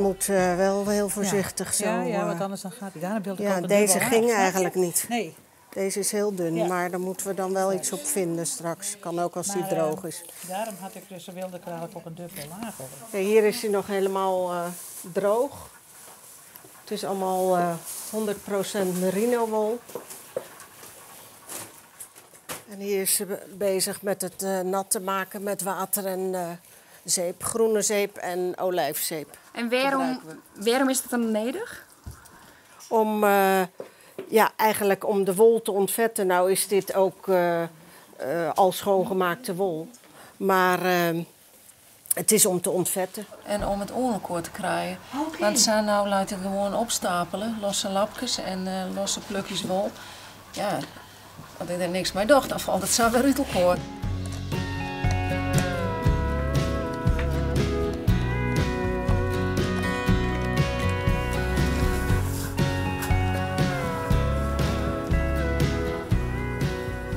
moet wel heel voorzichtig zo. Ja, want anders dan gaat hij daar een beeld. Ja, deze ging eigenlijk niet. Nee. Deze is heel dun, maar daar moeten we dan wel iets op vinden straks. Kan ook als die droog is. Daarom had ik dus, wilde ik er eigenlijk ook een dubbel laag over. Ja, hier is hij nog helemaal droog. Het is allemaal 100% merino wol. En hier is ze bezig met het nat te maken met water en zeep. Groene zeep en olijfzeep. En waarom is dat dan nodig? Om, eigenlijk om de wol te ontvetten. Nou is dit ook al schoongemaakte wol. Maar het is om te ontvetten. En om het oorlogkoord te krijgen. Want ze nou laten het gewoon opstapelen. Losse lapjes en losse plukjes wol. Ja, als ik er niks mee dacht, dan valt het zo weer uit elkaar.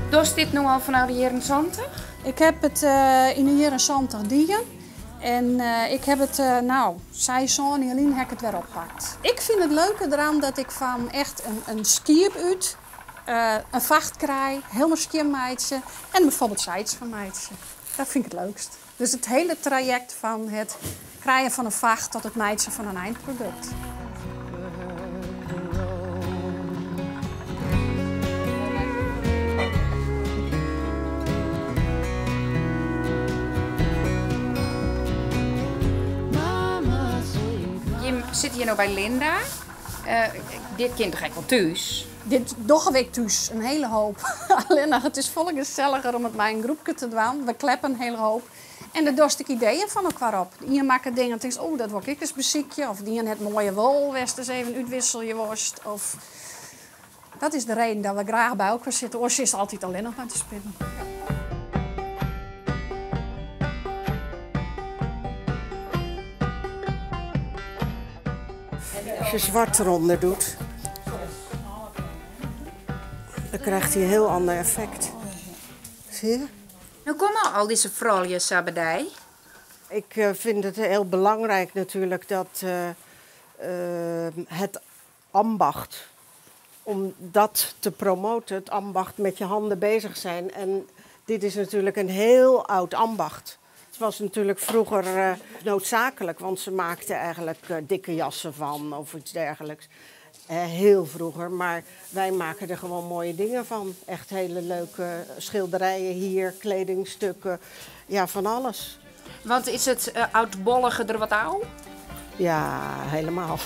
Dus dit nu al vanuit de jaren 70? Ik heb het in de jaren 70 dien. En ik heb het, seizoen en Jelien heb ik het weer oppakt. Ik vind het leuke eraan dat ik van echt een skiep uit, een vacht krijg, helemaal skimmeidsen en bijvoorbeeld zijds van meidsen. Dat vind ik het leukst. Dus het hele traject van het krijgen van een vacht tot het meidsen van een eindproduct. Zit hier nou bij Linda. Dit kind ga ik wel thuis. Dit doe ik thuis, een hele hoop. Alleen het is veel gezelliger om het bij een groepje te doen. We kleppen een hele hoop. En daar dorst ik ideeën van elkaar op. Die maken dingen en denkt, oh, dat word ik eens beziekje. Of die het mooie wol, west eens even uitwissel je worst. Of... Dat is de reden dat we graag bij elkaar zitten. Oors is altijd alleen nog aan te spinnen. Als je zwart eronder doet, dan krijgt hij een heel ander effect. Zie je? Nou komen al deze froljes bij. Ik vind het heel belangrijk natuurlijk dat het ambacht, om dat te promoten, het ambacht met je handen bezig zijn. En dit is natuurlijk een heel oud ambacht. Het was natuurlijk vroeger noodzakelijk, want ze maakten eigenlijk dikke jassen van of iets dergelijks. Heel vroeger, maar wij maken er gewoon mooie dingen van. Echt hele leuke schilderijen hier, kledingstukken, ja, van alles. Want is het oudbollige er wat oud? Ja, helemaal.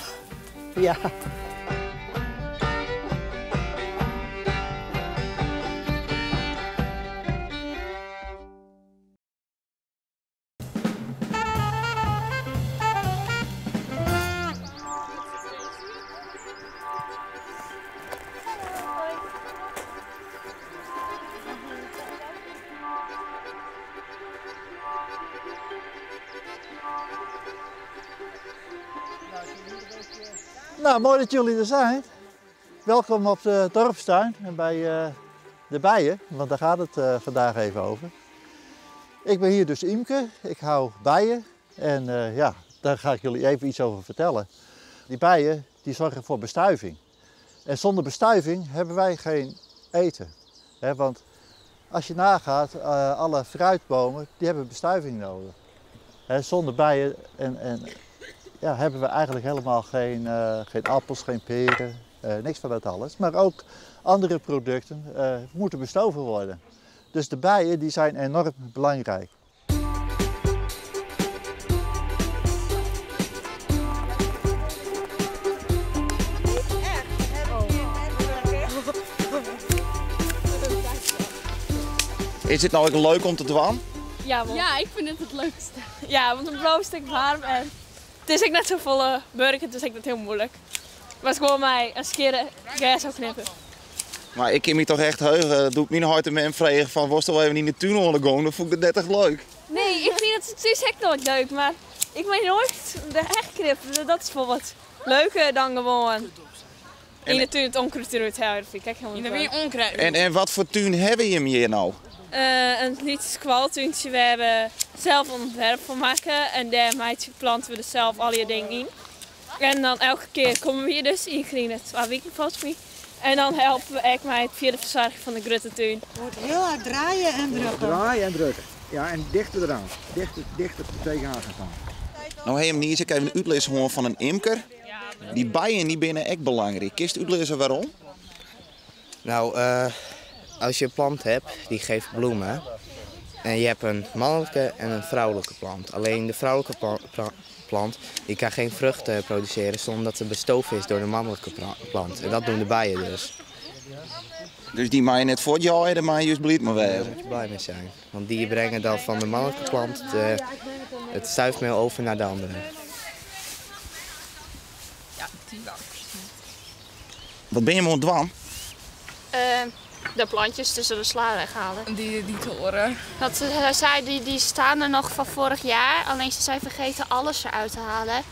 Ja. Nou, mooi dat jullie er zijn. Welkom op de dorpstuin en bij de bijen, want daar gaat het vandaag even over. Ik ben hier dus Imke, ik hou bijen en daar ga ik jullie even iets over vertellen. Die bijen die zorgen voor bestuiving. En zonder bestuiving hebben wij geen eten. Want als je nagaat, alle fruitbomen die hebben bestuiving nodig. Zonder bijen hebben we eigenlijk helemaal geen appels, geen peren, niks van dat alles. Maar ook andere producten moeten bestoven worden. Dus de bijen die zijn enorm belangrijk. Is dit nou ook leuk om te doen? Ja, ik vind het leukste. Ja, want een brood is stuk warm en het is ook net zo volle burger, het is ook net heel moeilijk. Maar het is gewoon mij een keer gas zou knippen. Maar ik kan me toch echt heugen. Doe ik mijn hart en mijn vragen van worstel even in de tuin gaan, dan vond ik het net echt leuk. Nee, ik vind het is echt nooit leuk, maar ik weet nooit de echt knippen. Dat is bijvoorbeeld leuker dan gewoon in de tuin het onkruid eruit houden. Dat vind ik echt helemaal niet leuk. Onkruid. En wat voor tuin hebben je hier nou? Een licht squaltuintje. We hebben zelf een ontwerp voor maken en daar planten we er zelf al je dingen in. En dan elke keer komen we hier dus in Grien, 2 weken volgens mij. En dan helpen we echt mij via de verzorging van de Gruttentuin. Wordt heel hard draaien en drukken. Draaien en drukken. Ja, en dichter eraan. Dichter tegenaan gaan staan. Nou, hey, Niels, ik even een uitlezen horen van een imker. Die bijen die binnen echt belangrijk. Kist u uitlezen waarom? Nou, als je een plant hebt die geeft bloemen en je hebt een mannelijke en een vrouwelijke plant. Alleen de vrouwelijke plant die kan geen vruchten produceren zonder dat ze bestoven is door de mannelijke plant. En dat doen de bijen dus. Dus die mag je net voor het jaar, daar mag je juist blij mee Daar wezen. moet je blij mee zijn. Want die brengen dan van de mannelijke plant het stuifmeel over naar de andere. Wat ben je me ontdwan? De plantjes tussen de sla weghalen. Die toren. Dat die staan er nog van vorig jaar, alleen ze zijn vergeten alles eruit te halen.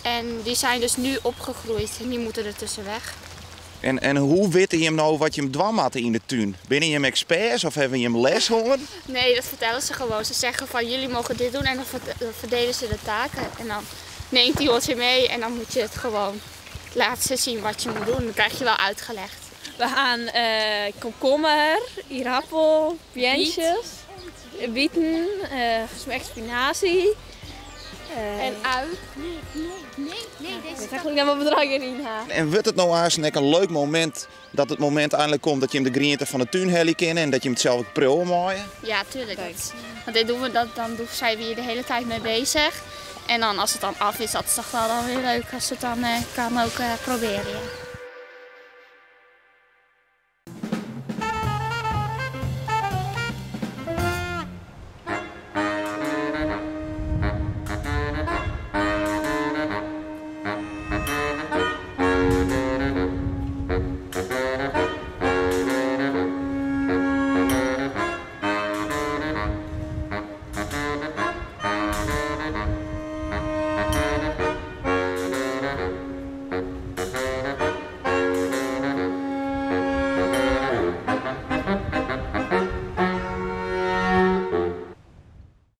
En die zijn dus nu opgegroeid en die moeten er tussen weg. En hoe weet je hem nou wat je hem dwam had in de tuin? Ben je hem experts of hebben je hem les horen? Nee, dat vertellen ze gewoon. Ze zeggen van jullie mogen dit doen en dan verdelen ze de taken. En dan neemt hij ons mee en dan moet je het gewoon laten zien wat je moet doen. Dan krijg je wel uitgelegd. We gaan komkommer, aardappel, bientjes, bieten, gesmekte spinazie. En ui. Nee, deze kan ik naar mijn bedrag erin halen. En wordt het nou eigenlijk een leuk moment dat het moment eindelijk komt dat je hem de groente van de tuin helle kennen en dat je hem het zelf ook prullen maaien? Ja, tuurlijk. Want dit doen we, dan zijn we hier de hele tijd mee bezig. En dan als het dan af is, dat is toch wel dan weer leuk als het dan kan ook proberen. Ja.